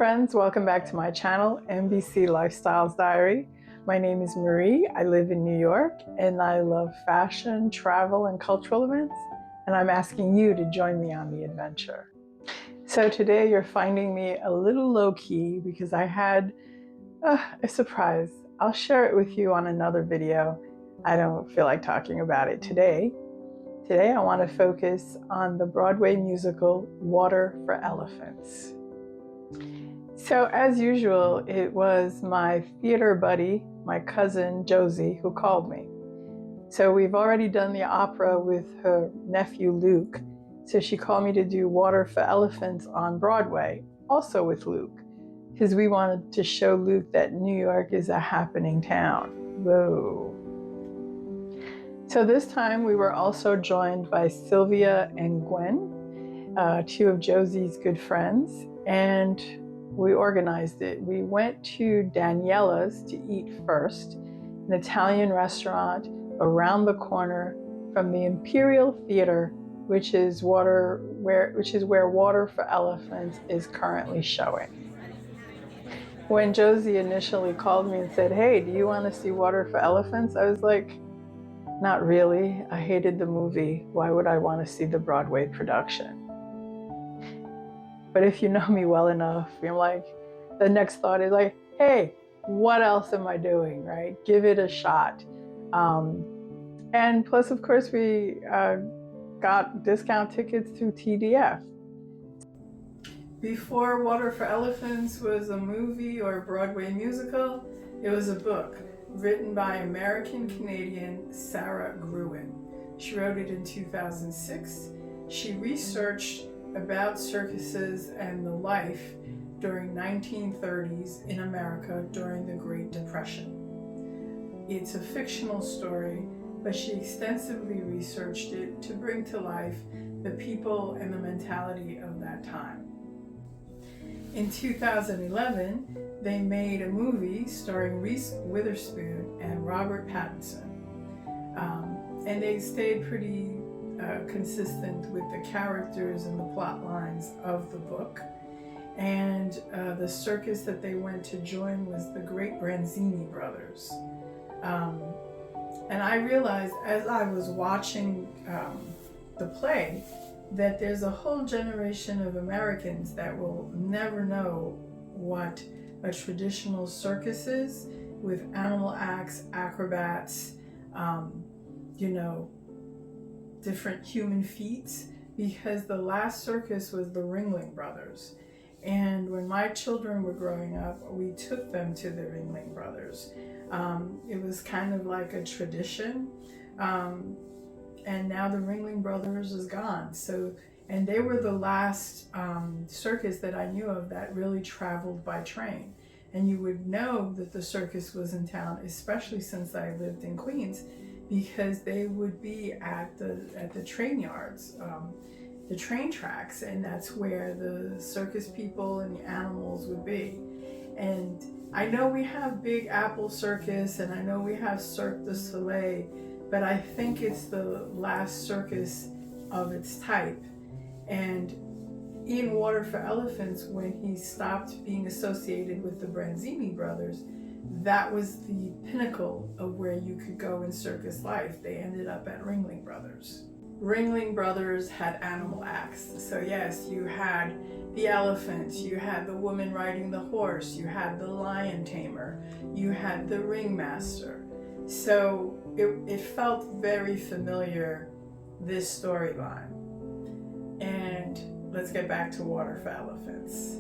friends, welcome back to my channel, MBC Lifestyles Diary. My name is Marie. I live in New York and I love fashion, travel, and cultural events. And I'm asking you to join me on the adventure. So today you're finding me a little low-key because I had a surprise. I'll share it with you on another video. I don't feel like talking about it today. Today I want to focus on the Broadway musical Water for Elephants. So as usual, it was my theater buddy, my cousin Josie, who called me. So we've already done the opera with her nephew Luke. So she called me to do Water for Elephants on Broadway, also with Luke, because we wanted to show Luke that New York is a happening town. Whoa. So this time we were also joined by Sylvia and Gwen, two of Josie's good friends, and we organized it. We went to Daniela's to eat first, an Italian restaurant around the corner from the Imperial Theater, which is where Water for Elephants is currently showing. When Josie initially called me and said, "Hey, do you want to see Water for Elephants?" I was like, not really. I hated the movie. Why would I want to see the Broadway production? But if you know me well enough, you're like, the next thought is like, hey, what else am I doing, right? Give it a shot. And plus, of course, we got discount tickets through TDF. Before Water for Elephants was a movie or a Broadway musical, it was a book written by American-Canadian Sarah Gruen. She wrote it in 2006. She researched about circuses and the life during 1930s in America during the Great Depression. It's a fictional story, but she extensively researched it to bring to life the people and the mentality of that time. In 2011, they made a movie starring Reese Witherspoon and Robert Pattinson. And they stayed pretty consistent with the characters and the plot lines of the book. And the circus that they went to join was the great Branzini brothers. And I realized as I was watching the play that there's a whole generation of Americans that will never know what a traditional circus is, with animal acts, acrobats, different human feats, because the last circus was the Ringling Brothers. And when my children were growing up, we took them to the Ringling Brothers. It was kind of like a tradition. And now the Ringling Brothers is gone. And they were the last circus that I knew of that really traveled by train. And you would know that the circus was in town, especially since I lived in Queens, because they would be at the train yards, the train tracks, and that's where the circus people and the animals would be. And I know we have Big Apple Circus, and I know we have Cirque du Soleil, but I think it's the last circus of its type. And in Water for Elephants, when he stopped being associated with the Branzini brothers, that was the pinnacle of where you could go in circus life. They ended up at Ringling Brothers. Ringling Brothers had animal acts. So yes, you had the elephant, you had the woman riding the horse, you had the lion tamer, you had the ringmaster. So it felt very familiar, this storyline. And let's get back to Water for Elephants.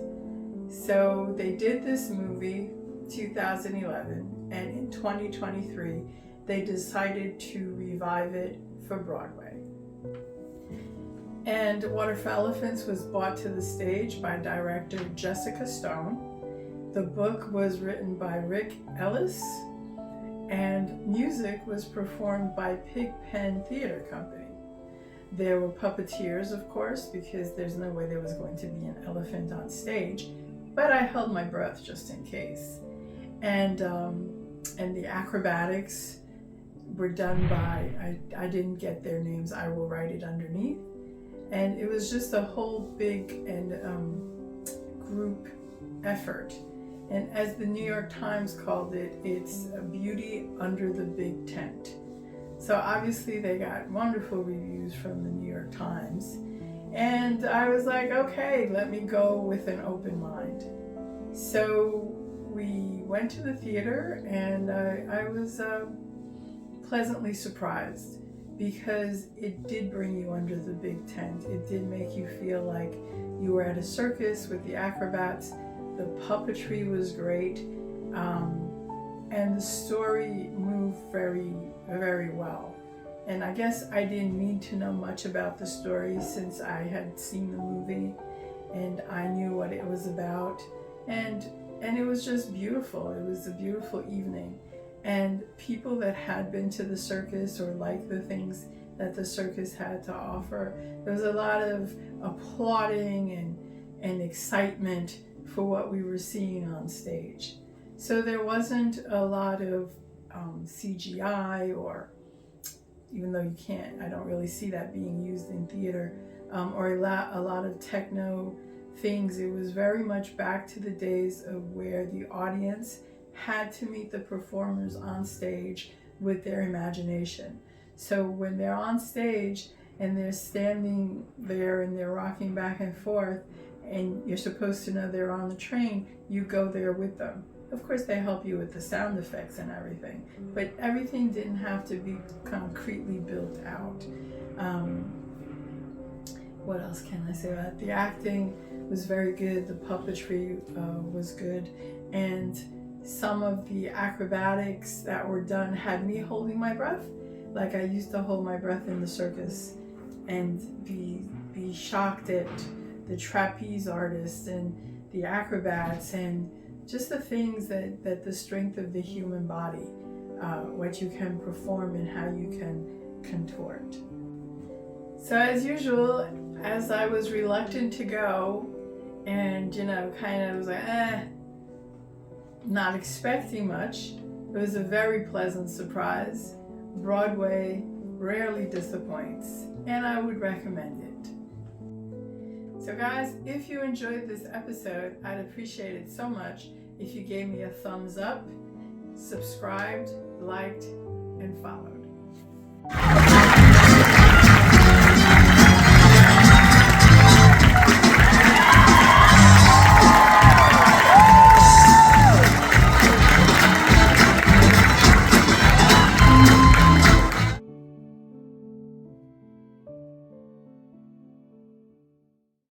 So they did this movie 2011, and in 2023 they decided to revive it for Broadway. And Water for Elephants was brought to the stage by director Jessica Stone. The book was written by Rick Ellis, and music was performed by Pigpen Theater Company. There were puppeteers, of course, because there's no way there was going to be an elephant on stage, but I held my breath just in case. And the acrobatics were done by, I didn't get their names, I will write it underneath. And it was just a whole big and group effort. And as the New York Times called it, it's a beauty under the big tent. So obviously they got wonderful reviews from the New York Times. And I was like, okay, let me go with an open mind. So we went to the theater, and I was pleasantly surprised, because it did bring you under the big tent. It did make you feel like you were at a circus with the acrobats. The puppetry was great, and the story moved very, very well. And I guess I didn't need to know much about the story, since I had seen the movie and I knew what it was about. And it was just beautiful. It was a beautiful evening. And people that had been to the circus or liked the things that the circus had to offer, there was a lot of applauding and excitement for what we were seeing on stage. So there wasn't a lot of CGI, or, even though I don't really see that being used in theater, or a lot of techno things. It was very much back to the days of where the audience had to meet the performers on stage with their imagination. So when they're on stage and they're standing there and they're rocking back and forth, and you're supposed to know they're on the train, you go there with them. Of course, they help you with the sound effects and everything, but everything didn't have to be concretely built out. What else can I say about it? The acting was very good, the puppetry was good, and some of the acrobatics that were done had me holding my breath. Like I used to hold my breath in the circus and be shocked at the trapeze artists and the acrobats, and just the things that the strength of the human body, what you can perform and how you can contort. So as usual, as I was reluctant to go, and kind of was like, not expecting much, it was a very pleasant surprise. Broadway rarely disappoints, and I would recommend it. So guys, if you enjoyed this episode, I'd appreciate it so much if you gave me a thumbs up, subscribed, liked, and followed.